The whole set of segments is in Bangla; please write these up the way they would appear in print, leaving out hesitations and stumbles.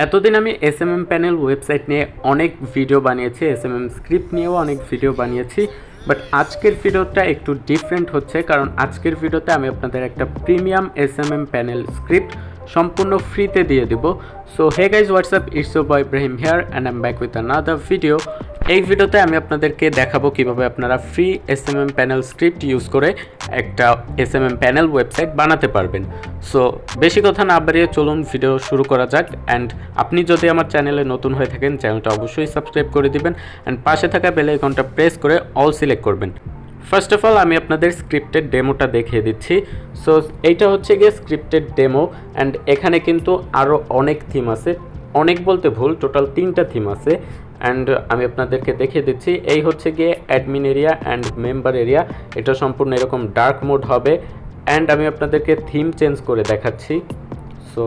এতদিন আমি এসএমএম প্যানেল ওয়েবসাইট নিয়ে অনেক ভিডিও বানিয়েছি, এসএমএম স্ক্রিপ্ট নিয়েও অনেক ভিডিও বানিয়েছি, বাট আজকের ভিডিওটা একটু ডিফারেন্ট হচ্ছে কারণ আজকের ভিডিওতে আমি আপনাদের একটা প্রিমিয়াম এসএমএম প্যানেল স্ক্রিপ্ট সম্পূর্ণ ফ্রিতে দিয়ে দিব। So hey guys, what's up, it's your boy Ibrahim here and I am back with another video. এই ভিডিওতে আমি আপনাদেরকে দেখাবো কিভাবে আপনারা free SMM panel script use করে একটা এসএমএম প্যানেল ওয়েবসাইট বানাতে পারবেন। সো বেশি কথা না বাড়িয়ে চলুন ভিডিও শুরু করা যাক। অ্যান্ড আপনি যদি আমার চ্যানেলে নতুন হয়ে থাকেন, চ্যানেলটা অবশ্যই সাবস্ক্রাইব করে দিবেন অ্যান্ড পাশে থাকা বেল আইকনটা প্রেস করে অল সিলেক্ট করবেন। ফার্স্ট অফ অল আমি আপনাদের স্ক্রিপ্টের ডেমোটা দেখিয়ে দিচ্ছি। সো এইটা হচ্ছে গিয়ে স্ক্রিপ্টের ডেমো অ্যান্ড এখানে কিন্তু আরও অনেক থিম আছে, অনেক বলতে ভুল, টোটাল 3টা থিম আছে। অ্যান্ড আমি আপনাদেরকে দেখিয়ে দিচ্ছি, এই হচ্ছে গিয়ে admin area and member area, এটা সম্পূর্ণ এরকম ডার্ক মোড হবে। অ্যান্ড আমি আপনাদেরকে থিম চেঞ্জ করে দেখাচ্ছি। সো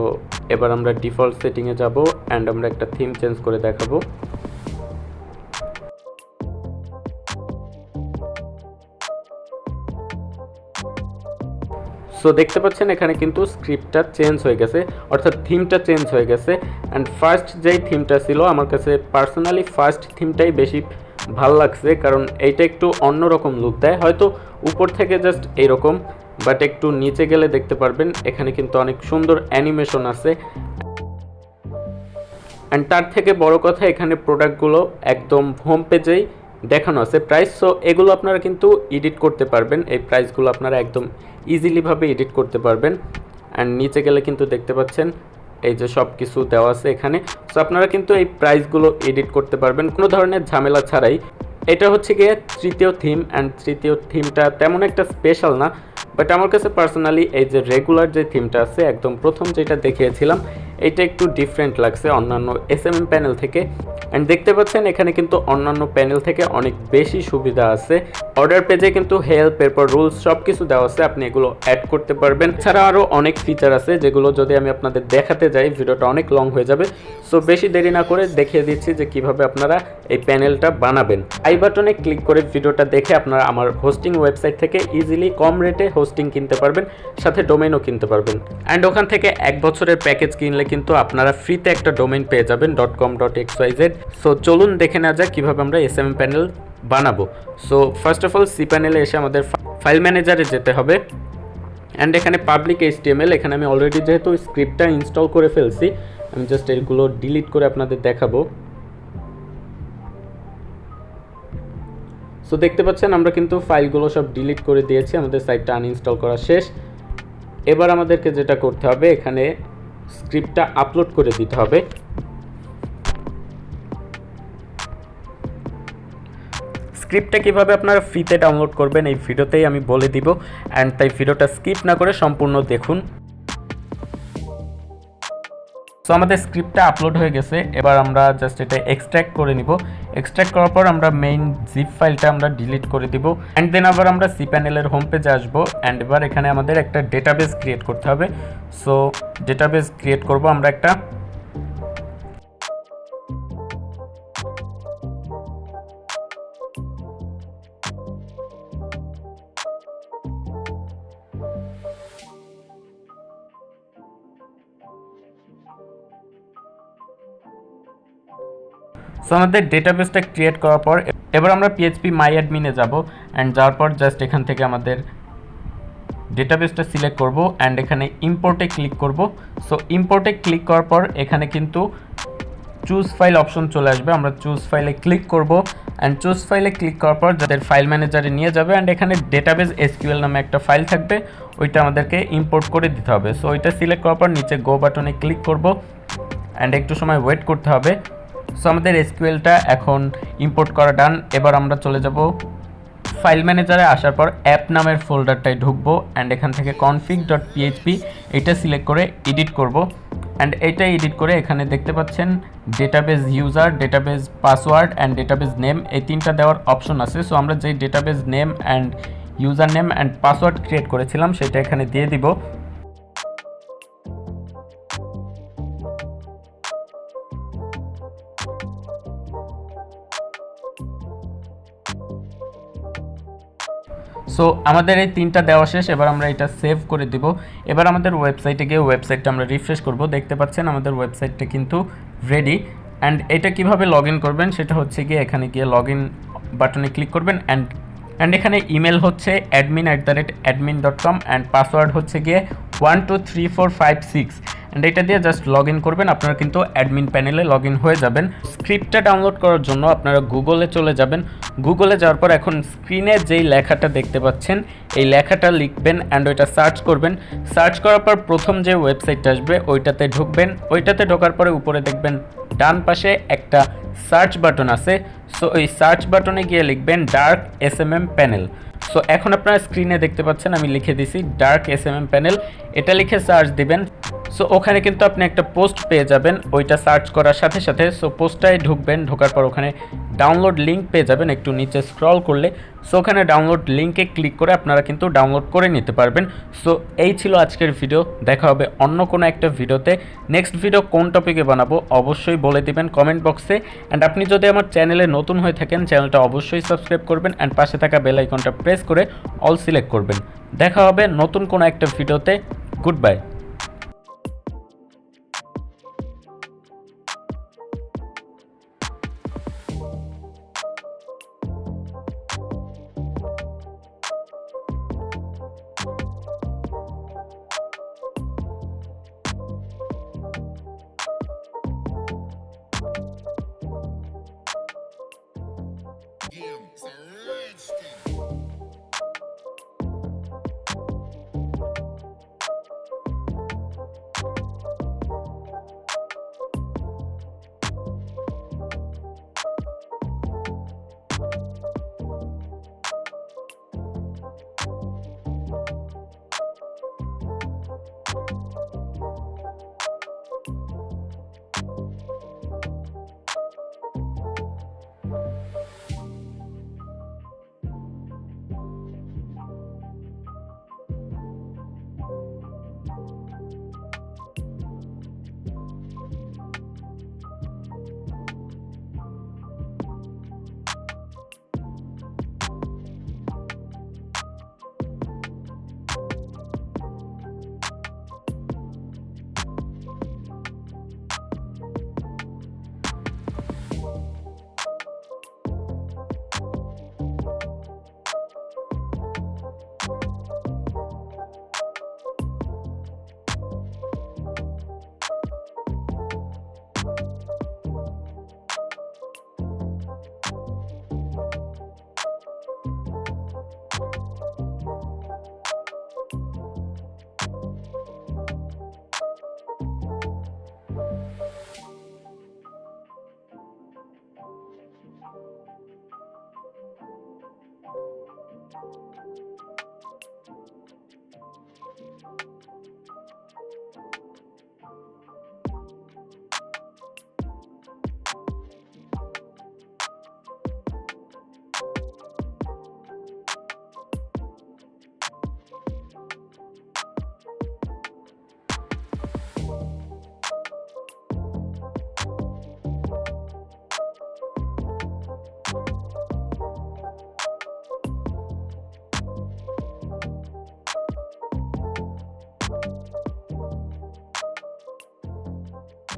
এবার আমরা ডিফল্ট সেটিংয়ে যাব অ্যান্ড আমরা একটা থিম চেঞ্জ করে দেখাবো। সো দেখতে পাচ্ছেন এখানে কিন্তু স্ক্রিপ্টটা চেঞ্জ হয়ে গেছে, অর্থাৎ থিমটা চেঞ্জ হয়ে গেছে। অ্যান্ড ফার্স্ট যেই থিমটা ছিল, আমার কাছে পার্সোনালি ফার্স্ট থিমটাই বেশি ভালো লাগছে, কারণ এইটা একটু অন্যরকম লুক দেয়। হয়তো উপর থেকে জাস্ট এইরকম, বাট একটু নিচে গেলে দেখতে পারবেন এখানে কিন্তু অনেক সুন্দর অ্যানিমেশন আছে। অ্যান্ড তার থেকে বড় কথা, এখানে প্রোডাক্টগুলো একদম হোম পেজেই দেখানো আছে প্রাইস। সো এগুলো আপনারা কিন্তু এডিট করতে পারবেন, এই প্রাইসগুলো আপনারা একদম ইজিলিভাবে এডিট করতে পারবেন। অ্যান্ড নিচে গেলে কিন্তু দেখতে পাচ্ছেন এই যে সব কিছু দেওয়া আছে এখানে। সো আপনারা কিন্তু এই প্রাইসগুলো এডিট করতে পারবেন কোনো ধরনের ঝামেলা ছাড়াই। এটা হচ্ছে গিয়ে তৃতীয় থিম, অ্যান্ড তৃতীয় থিমটা তেমন একটা স্পেশাল না, বাট আমার কাছে পার্সোনালি এই যে রেগুলার যে থিমটা আছে, একদম প্রথম যেটা দেখিয়েছিলাম, এটা একটু ডিফারেন্ট লাগছে অন্যান্য এসএমএম প্যানেল থেকে। অ্যান্ড দেখতে পাচ্ছেন এখানে কিন্তু অন্যান্য প্যানেল থেকে অনেক বেশি সুবিধা আছে। অর্ডার পেজে কিন্তু হেল্প, এরপর রুলস সব কিছু দেওয়া আছে, আপনি এগুলো অ্যাড করতে পারবেন। এছাড়া আরও অনেক ফিচার আছে যেগুলো যদি আমি আপনাদের দেখাতে যাই ভিডিওটা অনেক লং হয়ে যাবে। সো বেশি দেরি না করে দেখিয়ে দিচ্ছি যে কিভাবে আপনারা এই প্যানেলটা বানাবেন। আই বাটনে ক্লিক করে ভিডিওটা দেখে আপনারা আমার হোস্টিং ওয়েবসাইট থেকে ইজিলি কম রেটে হোস্টিং কিনতে পারবেন, সাথে ডোমেইনও কিনতে পারবেন। অ্যান্ড ওখান থেকে 1 বছরের প্যাকেজ কিনলে কিন্তু আপনারা ফ্রিতে একটা ডোমেইন পেয়ে যাবেন .com.xyz। সো চলুন দেখে নেওয়া যাক কীভাবে আমরা এসএমএম প্যানেল বানাবো। So first of all see প্যানেলে এসে আমাদের ফাইল ম্যানেজারে যেতে হবে। অ্যান্ড এখানে পাবলিক HTML, এখানে আমি অলরেডি যেহেতু স্ক্রিপ্টটা ইনস্টল করে ফেলছি, আমি জাস্ট এগুলো ডিলিট করে আপনাদের দেখাবো। সো দেখতে পাচ্ছেন আমরা কিন্তু ফাইলগুলো সব ডিলিট করে দিয়েছি, আমাদের সাইটটা আনইনস্টল করা শেষ। এবার আমাদেরকে যেটা করতে হবে, এখানে স্ক্রিপ্টটা আপলোড করে দিতে হবে। স্ক্রিপ্টটা কীভাবে আপনারা ফ্রিতে ডাউনলোড করবেন এই ভিডিওতেই আমি বলে দিব, অ্যান্ড তাই ভিডিওটা স্কিপ না করে সম্পূর্ণ দেখুন। সো আমাদের স্ক্রিপ্টটা আপলোড হয়ে গেছে, এবার আমরা জাস্ট এটা এক্সট্র্যাক্ট করে নিব। এক্সট্র্যাক্ট করার পর আমরা মেইন জিপ ফাইলটা আমরা ডিলিট করে দিব। অ্যান্ড দেন আবার আমরা সি প্যানেলের হোম পেজে আসবো। অ্যান্ড এবার এখানে আমাদের একটা ডেটাবেস ক্রিয়েট করতে হবে। সো ডেটাবেস ক্রিয়েট করব আমরা একটা। সো আমাদের ডেটাবেসটা ক্রিয়েট করার পর এবার আমরা PHP মাই অ্যাডমিনে যাব। অ্যান্ড যাওয়ার পর জাস্ট এখান থেকে আমাদের ডেটাবেসটা সিলেক্ট করব অ্যান্ড এখানে ইম্পোর্টে ক্লিক করব। সো ইম্পোর্টে ক্লিক করার পর এখানে কিন্তু চুজ ফাইল অপশন চলে আসবে, আমরা চুজ ফাইলে ক্লিক করব। অ্যান্ড চুজ ফাইলে ক্লিক করার পর যাদের ফাইল ম্যানেজারে নিয়ে যাবে, অ্যান্ড এখানে ডেটাবেস SQL নামে একটা ফাইল থাকবে, ওইটা আমাদেরকে ইম্পোর্ট করে দিতে হবে। সো ওইটা সিলেক্ট করার পর নিচে গো বাটনে ক্লিক করব অ্যান্ড একটু সময় ওয়েট করতে হবে। সো আমাদের SQLটা এখন ইম্পোর্ট করা ডান। এবার আমরা চলে যাব ফাইল ম্যানেজারে, আসার পর অ্যাপ নামের ফোল্ডারটায় ঢুকবো অ্যান্ড এখান থেকে config.php এটা সিলেক্ট করে এডিট করব। অ্যান্ড এইটা এডিট করে এখানে দেখতে পাচ্ছেন database user, database password and database name, এই 3টা দেওয়ার অপশন আছে। সো আমরা যেই database name and user name and password create করেছিলাম সেটা এখানে দিয়ে দিব। সো আমাদের এই 3টা দেওয়া শেষ। এবার আমরা এটা সেভ করে দিব। এবার আমাদের ওয়েবসাইটে গিয়ে ওয়েবসাইটটা আমরা রিফ্রেশ করব। দেখতে পাচ্ছেন আমাদের ওয়েবসাইটটা কিন্তু রেডি। অ্যান্ড এটা কিভাবে লগ ইন করবেন সেটা হচ্ছে গিয়ে এখানে গিয়ে লগ ইন বাটনে ক্লিক করবেন। অ্যান্ড এখানে ইমেল হচ্ছে admin@admin.com অ্যান্ড পাসওয়ার্ড হচ্ছে গিয়ে 123456 অ্যান্ড এটা দিয়ে জাস্ট লগ ইন করবেন। আপনারা কিন্তু অ্যাডমিন প্যানেলে লগ ইন হয়ে যাবেন। স্ক্রিপ্টটা ডাউনলোড করার জন্য আপনারা গুগলে চলে যাবেন। গুগলে যাওয়ার পর এখন স্ক্রিনে যেই লেখাটা দেখতে পাচ্ছেন এই লেখাটা লিখবেন অ্যান্ড ওইটা সার্চ করবেন। সার্চ করার পর প্রথম যে ওয়েবসাইটটা আসবে ওইটাতে ঢুকবেন। ওইটাতে ঢোকার পরে উপরে দেখবেন ডান পাশে একটা সার্চ বাটন আছে। সো ওই সার্চ বাটনে গিয়ে লিখবেন ডার্ক SMM প্যানেল। সো এখন আপনারা স্ক্রিনে দেখতে পাচ্ছেন আমি লিখে দিছি ডার্ক SMM প্যানেল। এটা লিখে সার্চ দিবেন। সো ওখানে কিন্তু আপনি একটা পোস্ট পেয়ে যাবেন ওইটা সার্চ করার সাথে সাথে। সো পোস্টটায় ঢুকবেন, ঢোকার পর ওখানে ডাউনলোড লিঙ্ক পেয়ে যাবেন একটু নিচে স্ক্রল করলে। সো ওখানে ডাউনলোড লিঙ্কে ক্লিক করে আপনারা কিন্তু ডাউনলোড করে নিতে পারবেন। সো এই ছিল আজকের ভিডিও। দেখা হবে অন্য কোনো একটা ভিডিওতে। নেক্সট ভিডিও কোন টপিকে বানাবো অবশ্যই বলে দিবেন কমেন্ট বক্সে। অ্যান্ড আপনি যদি আমার চ্যানেলে নতুন হয়ে থাকেন চ্যানেলটা অবশ্যই সাবস্ক্রাইব করবেন অ্যান্ড পাশে থাকা বেল আইকনটা প্রেস করে অল সিলেক্ট করবেন। দেখা হবে নতুন কোনো একটা ভিডিওতে। Good bye.